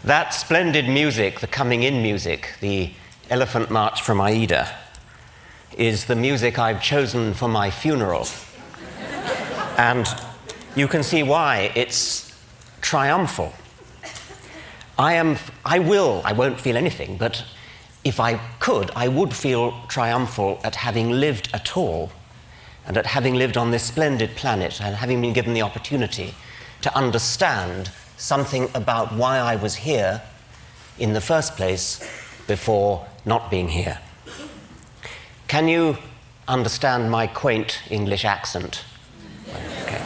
That splendid music, the coming in music, the Elephant March from Aida, is the music I've chosen for my funeral. And you can see why it's triumphal. I won't feel anything, but if I could, I would feel triumphal at having lived at all, and at having lived on this splendid planet, and having been given the opportunity to understand something about why I was here in the first place before not being here. Can you understand my quaint English accent? Okay.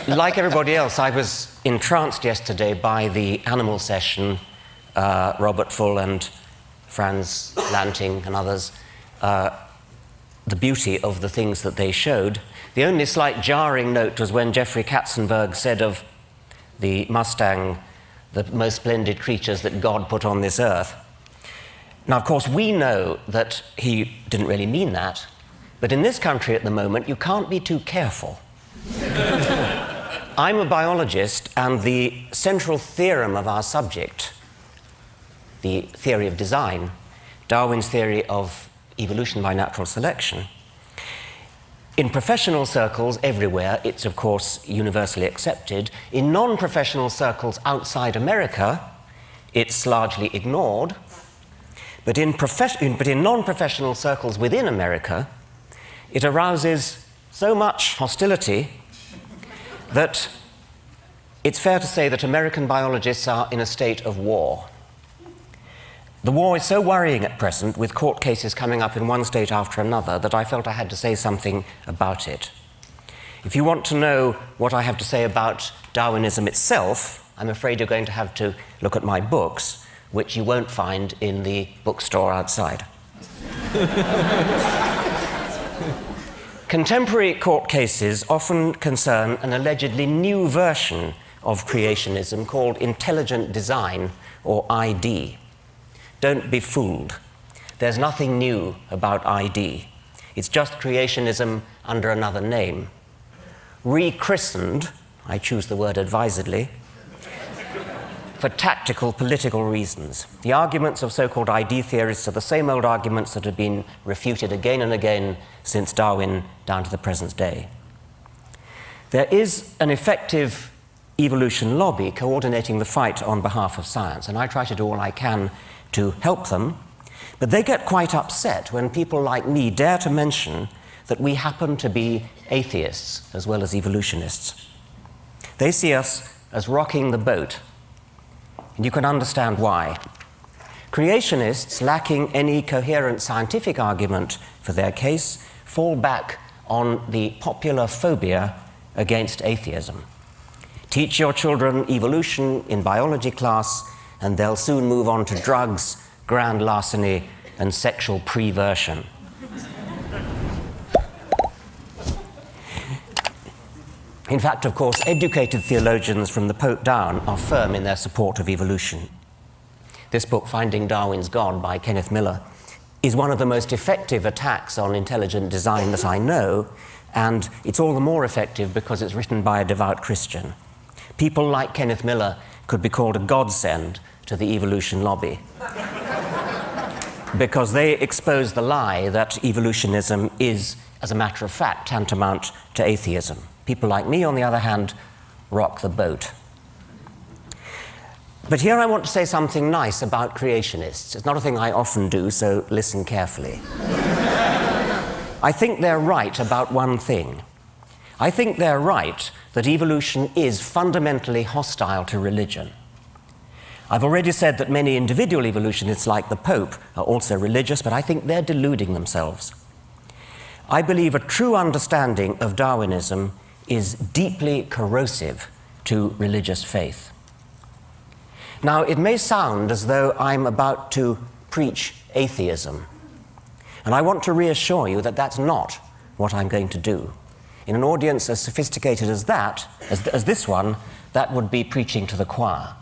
Like everybody else, I was entranced yesterday by the animal session, Robert Full and Franz Lanting and others, the beauty of the things that they showed. The only slight jarring note was when Jeffrey Katzenberg said of the Mustang, the most splendid creatures that God put on this earth. Now, of course, we know that he didn't really mean that, but in this country at the moment, you can't be too careful. I'm a biologist, and the central theorem of our subject, the theory of design, Darwin's theory of evolution by natural selection, in professional circles everywhere, it's of course universally accepted. In non-professional circles outside America, it's largely ignored. But in non-professional circles within America, it arouses so much hostility that it's fair to say that American biologists are in a state of war. The war is so worrying at present, with court cases coming up in one state after another, that I felt I had to say something about it. If you want to know what I have to say about Darwinism itself, I'm afraid you're going to have to look at my books, which you won't find in the bookstore outside. Contemporary court cases often concern an allegedly new version of creationism called intelligent design, or ID. Don't be fooled. There's nothing new about ID. It's just creationism under another name. Rechristened, I choose the word advisedly, for tactical political reasons. The arguments of so-called ID theorists are the same old arguments that have been refuted again and again since Darwin down to the present day. There is an effective evolution lobby coordinating the fight on behalf of science, and I try to do all I can to help them, but they get quite upset when people like me dare to mention that we happen to be atheists as well as evolutionists. They see us as rocking the boat, and you can understand why. Creationists, lacking any coherent scientific argument for their case, fall back on the popular phobia against atheism. Teach your children evolution in biology class, and they'll soon move on to drugs, grand larceny, and sexual perversion. In fact, of course, educated theologians from the Pope down are firm in their support of evolution. This book, Finding Darwin's God, by Kenneth Miller, is one of the most effective attacks on intelligent design that I know, and it's all the more effective because it's written by a devout Christian. People like Kenneth Miller could be called a godsend to the evolution lobby, because they expose the lie that evolutionism is, as a matter of fact, tantamount to atheism. People like me, on the other hand, rock the boat. But here I want to say something nice about creationists. It's not a thing I often do, so listen carefully. I think they're right about one thing. I think they're right that evolution is fundamentally hostile to religion. I've already said that many individual evolutionists, like the Pope, are also religious, but I think they're deluding themselves. I believe a true understanding of Darwinism is deeply corrosive to religious faith. Now, it may sound as though I'm about to preach atheism, and I want to reassure you that that's not what I'm going to do. In an audience as sophisticated as that, as this one, that would be preaching to the choir.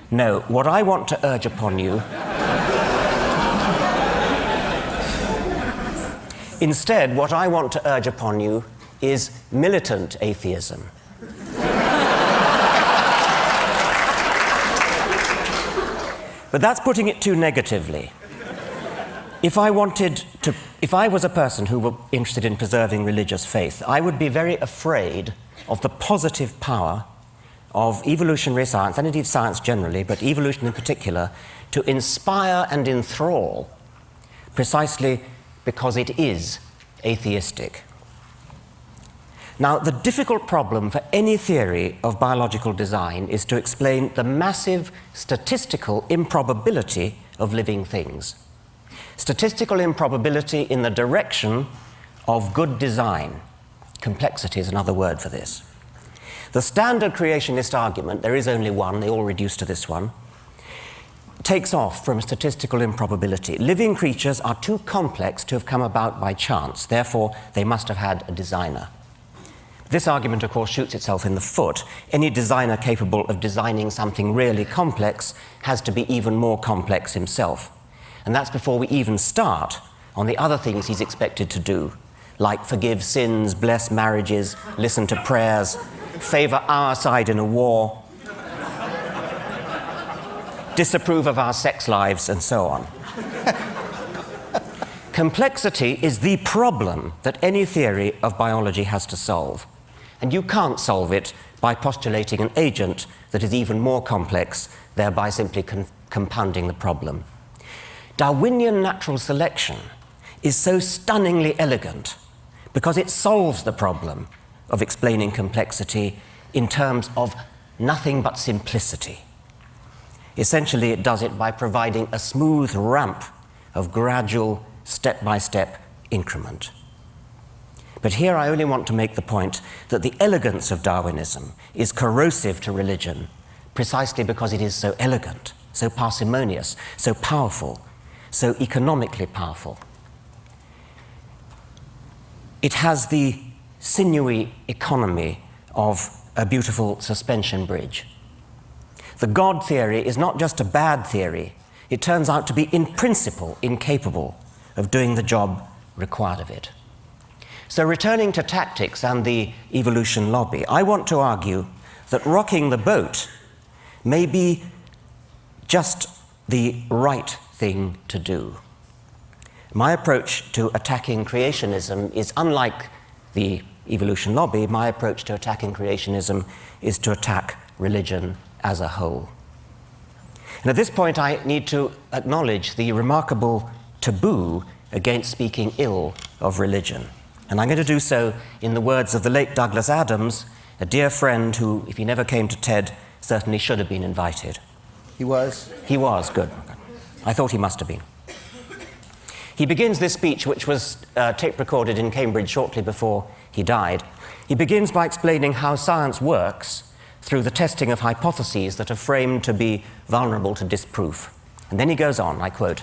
No, what I want to urge upon you instead, what I want to urge upon you is militant atheism. But that's putting it too negatively. If I was a person who were interested in preserving religious faith, I would be very afraid of the positive power of evolutionary science, and indeed science generally, but evolution in particular, to inspire and enthrall, precisely because it is atheistic. Now, the difficult problem for any theory of biological design is to explain the massive statistical improbability of living things. Statistical improbability in the direction of good design. Complexity is another word for this. The standard creationist argument, there is only one, they all reduce to this one, takes off from statistical improbability. Living creatures are too complex to have come about by chance, therefore they must have had a designer. This argument, of course, shoots itself in the foot. Any designer capable of designing something really complex has to be even more complex himself. And that's before we even start on the other things he's expected to do, like forgive sins, bless marriages, listen to prayers, favor our side in a war, disapprove of our sex lives, and so on. Complexity is the problem that any theory of biology has to solve. And you can't solve it by postulating an agent that is even more complex, thereby simply compounding the problem. Darwinian natural selection is so stunningly elegant because it solves the problem of explaining complexity in terms of nothing but simplicity. Essentially, it does it by providing a smooth ramp of gradual, step-by-step increment. But here I only want to make the point that the elegance of Darwinism is corrosive to religion precisely because it is so elegant, so parsimonious, so powerful, so economically powerful. It has the sinewy economy of a beautiful suspension bridge. The God theory is not just a bad theory, it turns out to be in principle incapable of doing the job required of it. So returning to tactics and the evolution lobby, I want to argue that rocking the boat may be just the right thing to do. My approach to attacking creationism is unlike the evolution lobby. My approach to attacking creationism is to attack religion as a whole. And at this point, I need to acknowledge the remarkable taboo against speaking ill of religion. And I'm going to do so in the words of the late Douglas Adams, a dear friend who, if he never came to TED, certainly should have been invited. He was? He was, good. I thought he must have been. He begins this speech, which was tape-recorded in Cambridge shortly before he died. He begins by explaining how science works through the testing of hypotheses that are framed to be vulnerable to disproof. And then he goes on, I quote,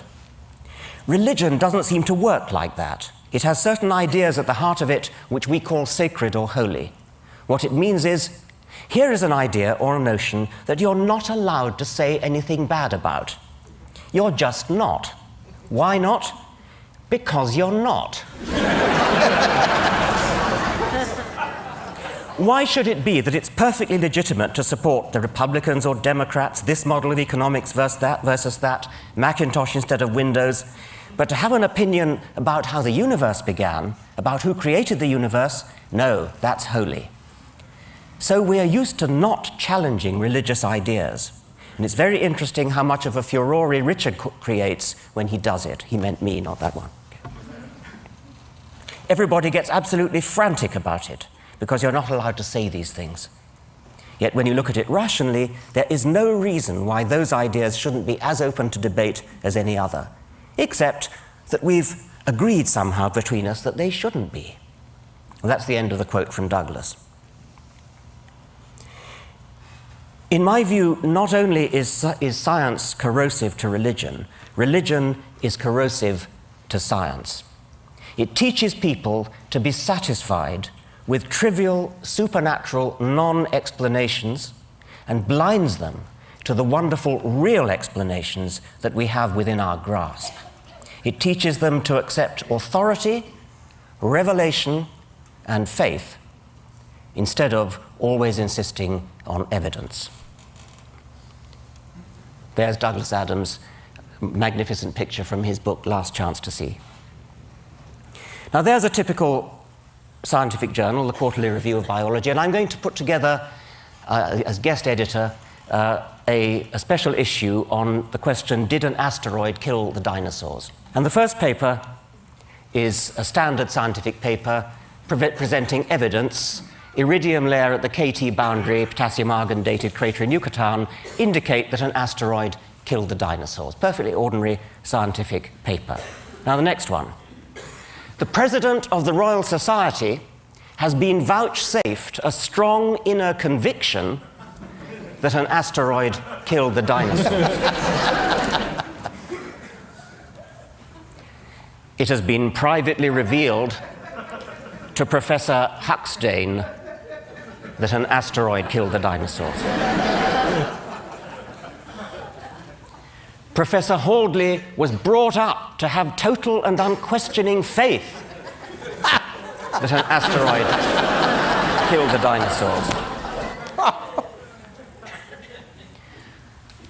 "Religion doesn't seem to work like that. It has certain ideas at the heart of it which we call sacred or holy. What it means is, here is an idea or a notion that you're not allowed to say anything bad about. You're just not. Why not? Because you're not." Why should it be that it's perfectly legitimate to support the Republicans or Democrats, this model of economics versus that, Macintosh instead of Windows, but to have an opinion about how the universe began, about who created the universe, no, that's holy. So we are used to not challenging religious ideas. And it's very interesting how much of a furore Richard creates when he does it. He meant me, not that one. Everybody gets absolutely frantic about it, because you're not allowed to say these things. Yet when you look at it rationally, there is no reason why those ideas shouldn't be as open to debate as any other, except that we've agreed somehow between us that they shouldn't be. Well, that's the end of the quote from Douglas. In my view, not only is science corrosive to religion, religion is corrosive to science. It teaches people to be satisfied with trivial, supernatural non-explanations and blinds them to the wonderful real explanations that we have within our grasp. It teaches them to accept authority, revelation, and faith instead of always insisting on evidence. There's Douglas Adams' magnificent picture from his book, Last Chance to See. Now, there's a typical scientific journal, the Quarterly Review of Biology, and I'm going to put together, as guest editor, a special issue on the question, did an asteroid kill the dinosaurs? And the first paper is a standard scientific paper presenting evidence. Iridium layer at the KT boundary, potassium argon dated crater in Yucatan, indicate that an asteroid killed the dinosaurs. Perfectly ordinary scientific paper. Now the next one. The President of the Royal Society has been vouchsafed a strong inner conviction that an asteroid killed the dinosaurs. It has been privately revealed to Professor Huxtane that an asteroid killed the dinosaurs. Professor Haldley was brought up to have total and unquestioning faith that an asteroid killed the dinosaurs.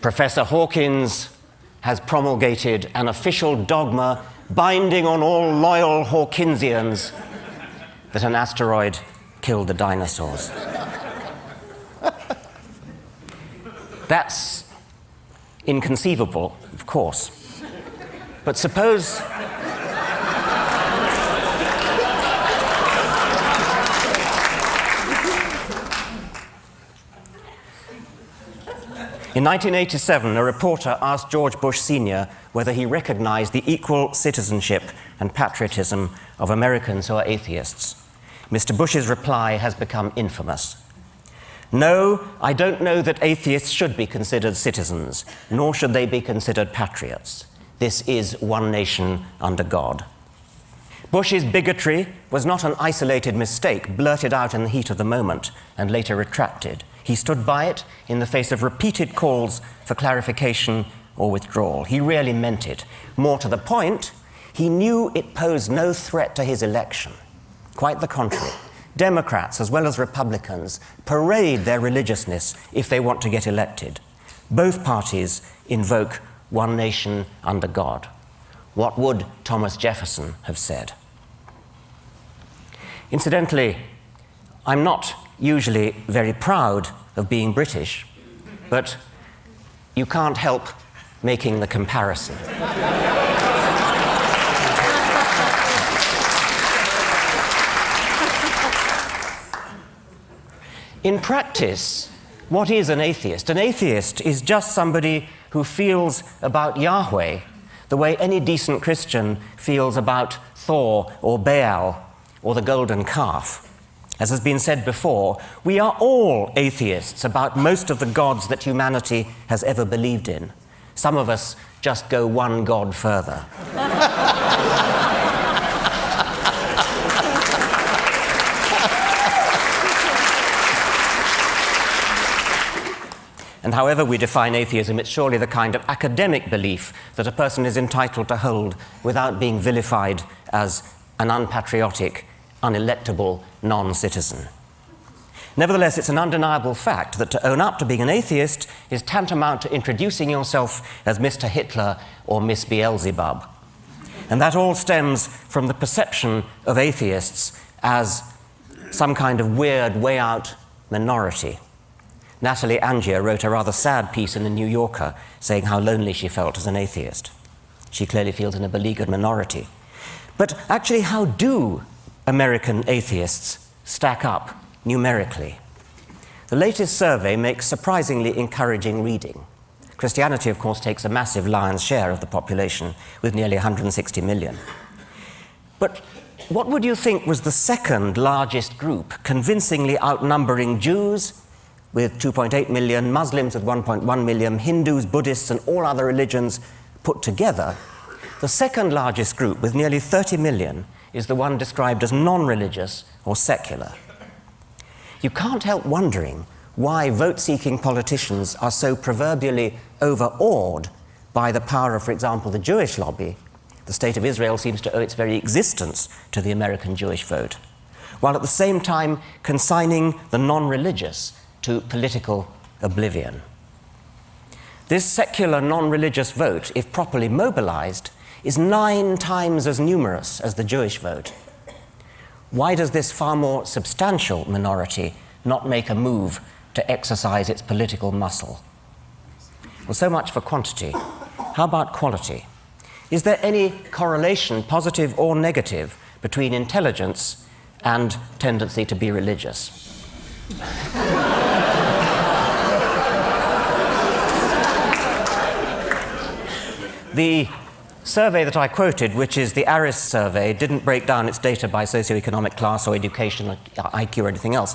Professor Hawkins has promulgated an official dogma binding on all loyal Hawkinsians that an asteroid killed the dinosaurs. That's inconceivable, of course. But suppose in 1987, a reporter asked George Bush Sr. whether he recognized the equal citizenship and patriotism of Americans who are atheists. Mr. Bush's reply has become infamous. No, I don't know that atheists should be considered citizens, nor should they be considered patriots. This is one nation under God. Bush's bigotry was not an isolated mistake blurted out in the heat of the moment and later retracted. He stood by it in the face of repeated calls for clarification or withdrawal. He really meant it. More to the point, he knew it posed no threat to his election. Quite the contrary. Democrats, as well as Republicans, parade their religiousness if they want to get elected. Both parties invoke one nation under God. What would Thomas Jefferson have said? Incidentally, I'm not usually very proud of being British, but you can't help making the comparison. In practice, what is an atheist? An atheist is just somebody who feels about Yahweh the way any decent Christian feels about Thor or Baal or the golden calf. As has been said before, we are all atheists about most of the gods that humanity has ever believed in. Some of us just go one god further. And however we define atheism, it's surely the kind of academic belief that a person is entitled to hold without being vilified as an unpatriotic, unelectable non-citizen. Nevertheless, it's an undeniable fact that to own up to being an atheist is tantamount to introducing yourself as Mr. Hitler or Miss Beelzebub. And that all stems from the perception of atheists as some kind of weird, way-out minority. Natalie Angier wrote a rather sad piece in The New Yorker saying how lonely she felt as an atheist. She clearly feels in a beleaguered minority. But actually, how do American atheists stack up numerically? The latest survey makes surprisingly encouraging reading. Christianity, of course, takes a massive lion's share of the population, with nearly 160 million. But what would you think was the second largest group, convincingly outnumbering Jews, with 2.8 million, Muslims with 1.1 million, Hindus, Buddhists, and all other religions put together? The second largest group, with nearly 30 million, is the one described as non-religious or secular. You can't help wondering why vote-seeking politicians are so proverbially overawed by the power of, for example, the Jewish lobby. The State of Israel seems to owe its very existence to the American Jewish vote, while at the same time consigning the non-religious to political oblivion. This secular non-religious vote, if properly mobilized, is 9 times as numerous as the Jewish vote. Why does this far more substantial minority not make a move to exercise its political muscle? Well, so much for quantity. How about quality? Is there any correlation, positive or negative, between intelligence and tendency to be religious? The survey that I quoted, which is the ARIS survey, didn't break down its data by socioeconomic class or education, or IQ or anything else.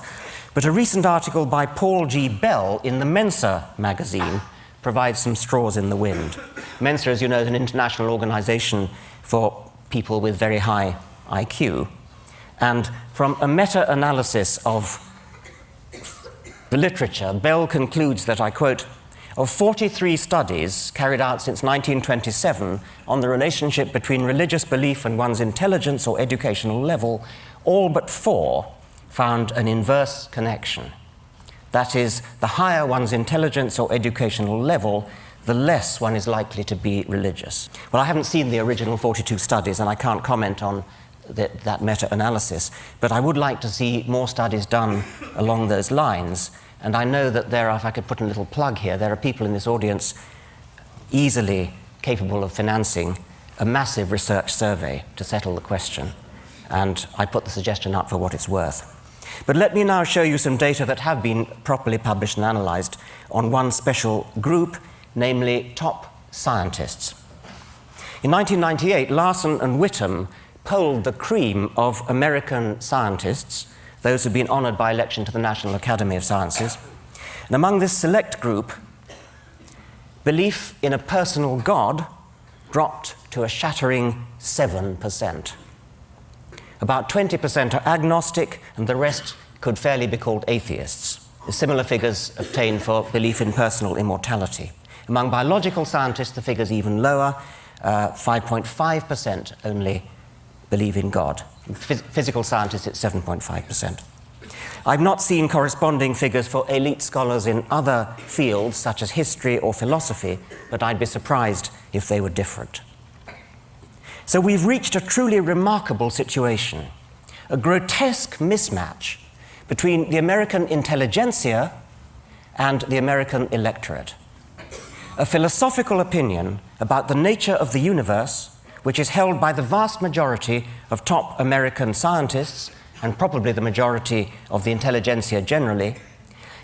But a recent article by Paul G. Bell in the Mensa magazine provides some straws in the wind. Mensa, as you know, is an international organization for people with very high IQ. And from a meta-analysis of the literature, Bell concludes that, I quote, of 43 studies carried out since 1927 on the relationship between religious belief and one's intelligence or educational level, all but 4 found an inverse connection. That is, the higher one's intelligence or educational level, the less one is likely to be religious. Well, I haven't seen the original 42 studies, and I can't comment on that meta-analysis, but I would like to see more studies done along those lines. And I know that there are, if I could put a little plug here, there are people in this audience easily capable of financing a massive research survey to settle the question. And I put the suggestion up for what it's worth. But let me now show you some data that have been properly published and analyzed on one special group, namely top scientists. In 1998, Larson and Whittam polled the cream of American scientists, those who've been honored by election to the National Academy of Sciences. And among this select group, belief in a personal God dropped to a shattering 7%. About 20% are agnostic, and the rest could fairly be called atheists. Similar figures obtained for belief in personal immortality. Among biological scientists, the figure's even lower. 5.5% only believe in God. In physical scientists, it's 7.5%. I've not seen corresponding figures for elite scholars in other fields, such as history or philosophy, but I'd be surprised if they were different. So we've reached a truly remarkable situation, a grotesque mismatch between the American intelligentsia and the American electorate. A philosophical opinion about the nature of the universe, which is held by the vast majority of top American scientists, and probably the majority of the intelligentsia generally,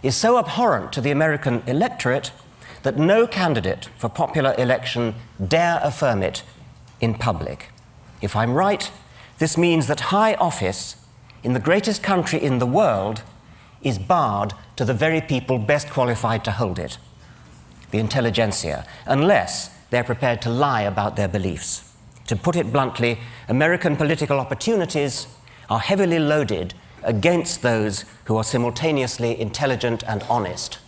is so abhorrent to the American electorate that no candidate for popular election dare affirm it in public. If I'm right, this means that high office in the greatest country in the world is barred to the very people best qualified to hold it, the intelligentsia, unless they're prepared to lie about their beliefs. To put it bluntly, American political opportunities are heavily loaded against those who are simultaneously intelligent and honest.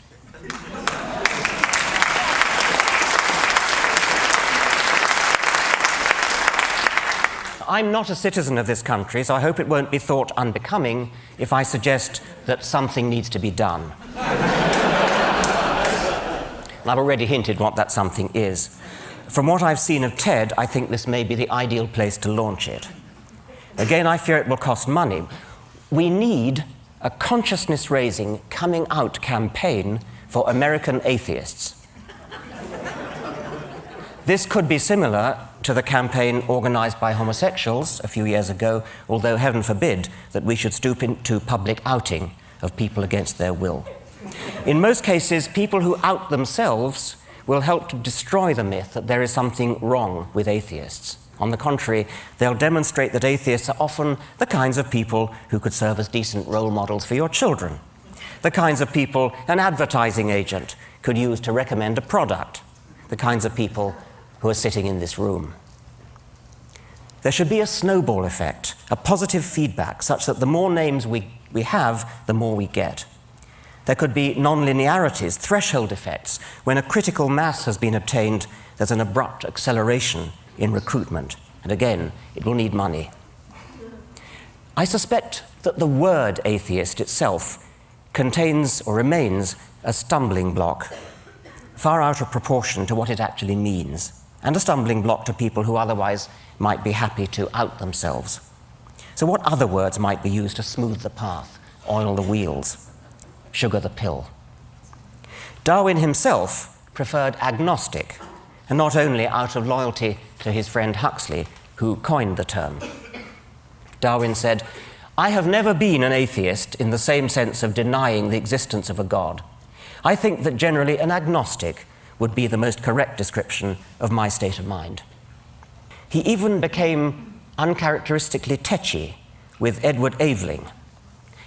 I'm not a citizen of this country, so I hope it won't be thought unbecoming if I suggest that something needs to be done. I've already hinted what that something is. From what I've seen of TED, I think this may be the ideal place to launch it. Again, I fear it will cost money. We need a consciousness-raising, coming-out campaign for American atheists. This could be similar to the campaign organized by homosexuals a few years ago, although heaven forbid that we should stoop into public outing of people against their will. In most cases, people who out themselves will help to destroy the myth that there is something wrong with atheists. On the contrary, they'll demonstrate that atheists are often the kinds of people who could serve as decent role models for your children, the kinds of people an advertising agent could use to recommend a product, the kinds of people who are sitting in this room. There should be a snowball effect, a positive feedback, such that the more names we have, the more we get. There could be non-linearities, threshold effects. When a critical mass has been obtained, there's an abrupt acceleration in recruitment. And again, it will need money. I suspect that the word atheist itself contains or remains a stumbling block. far out of proportion to what it actually means, and a stumbling block to people who otherwise might be happy to out themselves. So what other words might be used to smooth the path, oil the wheels, sugar the pill? Darwin himself preferred agnostic, and not only out of loyalty to his friend Huxley, who coined the term. Darwin said, "I have never been an atheist in the same sense of denying the existence of a God. I think that generally an agnostic would be the most correct description of my state of mind." He even became uncharacteristically tetchy with Edward Aveling.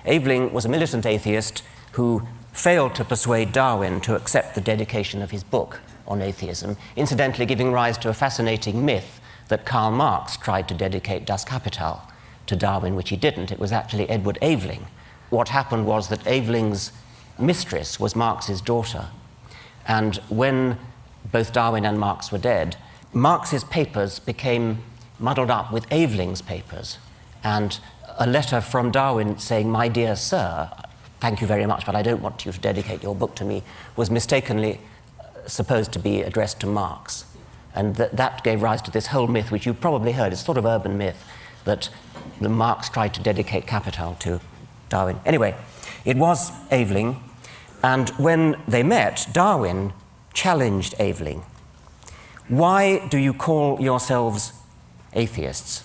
Aveling was a militant atheist who failed to persuade Darwin to accept the dedication of his book on atheism, incidentally giving rise to a fascinating myth that Karl Marx tried to dedicate Das Kapital to Darwin, which he didn't. It was actually Edward Aveling. What happened was that Aveling's mistress was Marx's daughter, and when both Darwin and Marx were dead, Marx's papers became muddled up with Aveling's papers, and a letter from Darwin saying, "My dear sir, thank you very much, but I don't want you to dedicate your book to me," was mistakenly supposed to be addressed to Marx. And that gave rise to this whole myth, which you've probably heard, it's sort of urban myth, that Marx tried to dedicate Capital to Darwin. Anyway, it was Aveling, and when they met, Darwin challenged Aveling. "Why do you call yourselves atheists?"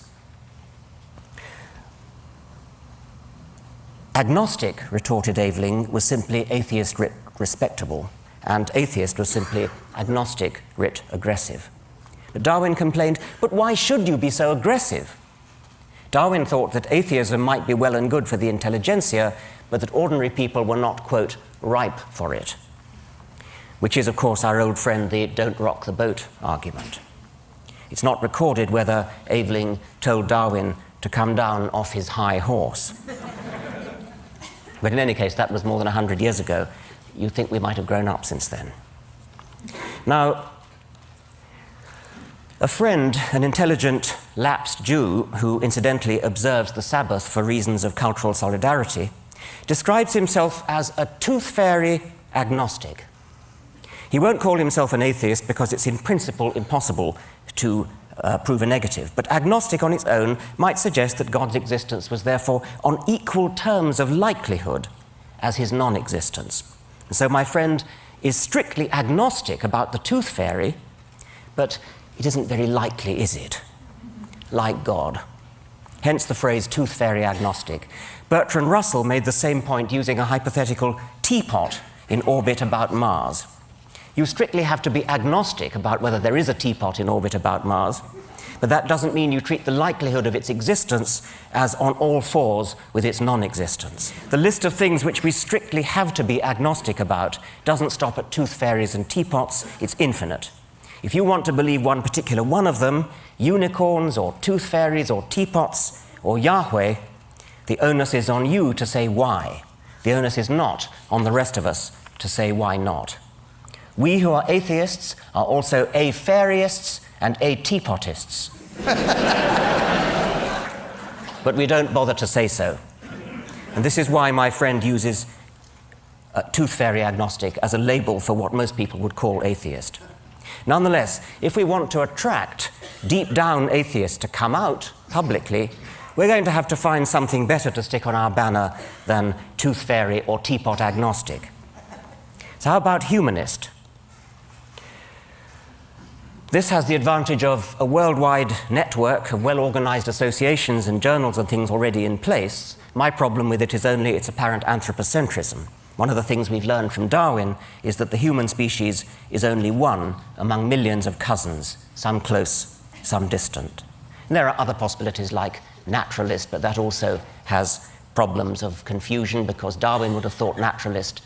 Agnostic, retorted Aveling, was simply atheist writ respectable, and atheist was simply agnostic writ aggressive. But Darwin complained, "But why should you be so aggressive?" Darwin thought that atheism might be well and good for the intelligentsia, but that ordinary people were not, quote, ripe for it, which is, of course, our old friend, the don't rock the boat argument. It's not recorded whether Aveling told Darwin to come down off his high horse. But in any case, that was more than 100 years ago. You'd think we might have grown up since then. Now, a friend, an intelligent, lapsed Jew, who incidentally observes the Sabbath for reasons of cultural solidarity, describes himself as a tooth fairy agnostic. He won't call himself an atheist because it's in principle impossible to prove a negative, but agnostic on its own might suggest that God's existence was therefore on equal terms of likelihood as his non-existence. And so my friend is strictly agnostic about the tooth fairy, but it isn't very likely, is it? Like God. Hence the phrase tooth fairy agnostic. Bertrand Russell made the same point using a hypothetical teapot in orbit about Mars. You strictly have to be agnostic about whether there is a teapot in orbit about Mars, but that doesn't mean you treat the likelihood of its existence as on all fours with its non-existence. The list of things which we strictly have to be agnostic about doesn't stop at tooth fairies and teapots, it's infinite. If you want to believe one particular one of them, unicorns or tooth fairies or teapots or Yahweh, the onus is on you to say why. The onus is not on the rest of us to say why not. We who are atheists are also a-fairyists and a-teapotists. But we don't bother to say so. And this is why my friend uses tooth fairy agnostic as a label for what most people would call atheist. Nonetheless, if we want to attract deep down atheists to come out publicly, we're going to have to find something better to stick on our banner than tooth fairy or teapot agnostic. So how about humanist? This has the advantage of a worldwide network of well-organized associations and journals and things already in place. My problem with it is only its apparent anthropocentrism. One of the things we've learned from Darwin is that the human species is only one among millions of cousins, some close, some distant. And there are other possibilities like naturalist, but that also has problems of confusion because Darwin would have thought naturalist.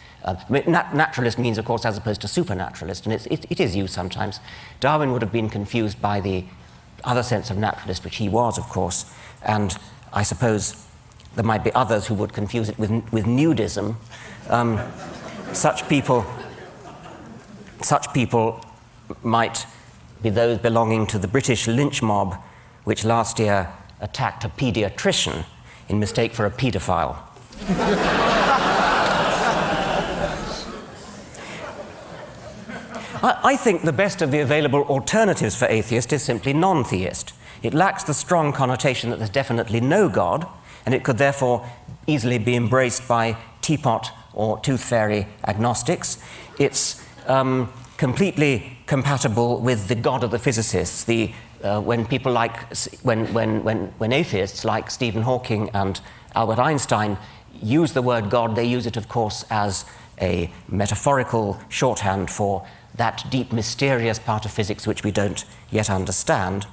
Naturalist means, of course, as opposed to supernaturalist, and it is used sometimes. Darwin would have been confused by the other sense of naturalist, which he was, of course, and I suppose there might be others who would confuse it with nudism. Such people might be those belonging to the British lynch mob, which last year attacked a paediatrician in mistake for a paedophile. I think the best of the available alternatives for atheist is simply non-theist. It lacks the strong connotation that there's definitely no God, and it could therefore easily be embraced by teapot or tooth fairy agnostics. It's completely compatible with the God of the physicists. When atheists like Stephen Hawking and Albert Einstein use the word God, they use it, of course, as a metaphorical shorthand for that deep, mysterious part of physics which we don't yet understand.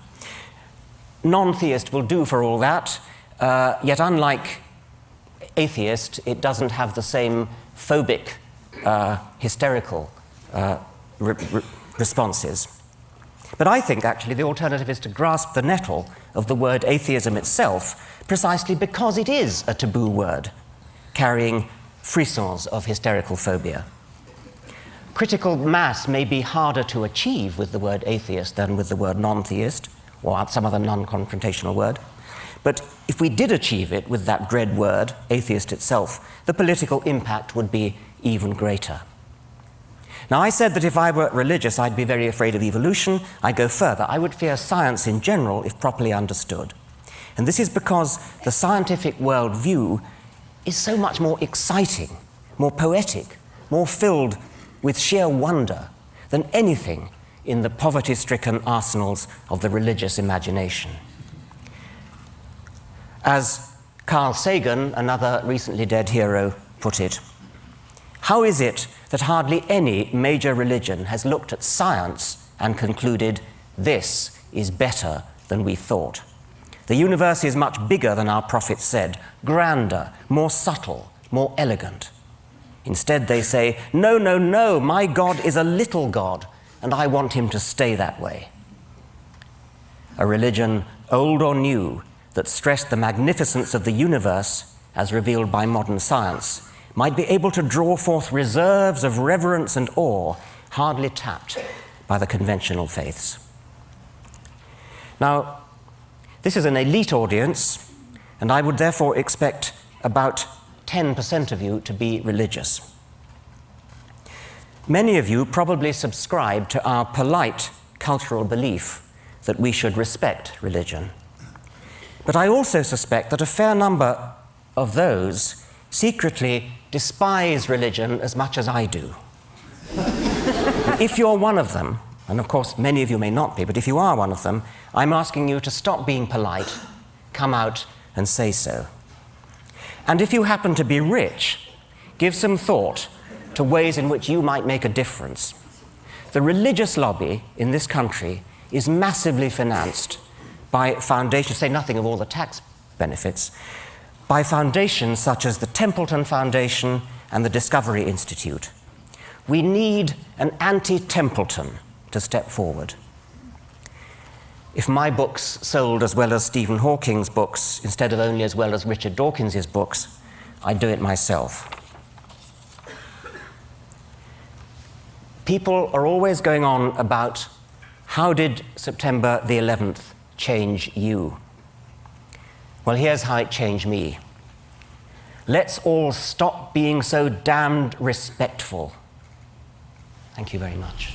Non-theist will do for all that, yet unlike atheist, it doesn't have the same phobic, hysterical responses. But I think, actually, the alternative is to grasp the nettle of the word atheism itself, precisely because it is a taboo word, carrying frissons of hysterical phobia. Critical mass may be harder to achieve with the word atheist than with the word non-theist, or some other non-confrontational word. But if we did achieve it with that dread word, atheist itself, the political impact would be even greater. Now, I said that if I were religious, I'd be very afraid of evolution. I go further. I would fear science in general if properly understood. And this is because the scientific worldview is so much more exciting, more poetic, more filled with sheer wonder than anything in the poverty-stricken arsenals of the religious imagination. As Carl Sagan, another recently dead hero, put it, how is it that hardly any major religion has looked at science and concluded, this is better than we thought? The universe is much bigger than our prophets said, grander, more subtle, more elegant. Instead, they say, no, no, no, my God is a little God, and I want him to stay that way. A religion, old or new, that stressed the magnificence of the universe, as revealed by modern science, might be able to draw forth reserves of reverence and awe hardly tapped by the conventional faiths. Now, this is an elite audience, and I would therefore expect about 10% of you to be religious. Many of you probably subscribe to our polite cultural belief that we should respect religion. But I also suspect that a fair number of those secretly despise religion as much as I do. If you're one of them, and of course many of you may not be, but if you are one of them, I'm asking you to stop being polite, come out and say so. And if you happen to be rich, give some thought to ways in which you might make a difference. The religious lobby in this country is massively financed by foundations, say nothing of all the tax benefits, by foundations such as the Templeton Foundation and the Discovery Institute. We need an anti-Templeton to step forward. If my books sold as well as Stephen Hawking's books, instead of only as well as Richard Dawkins' books, I'd do it myself. People are always going on about, how did September the 11th change you? Well, here's how it changed me. Let's all stop being so damned respectful. Thank you very much.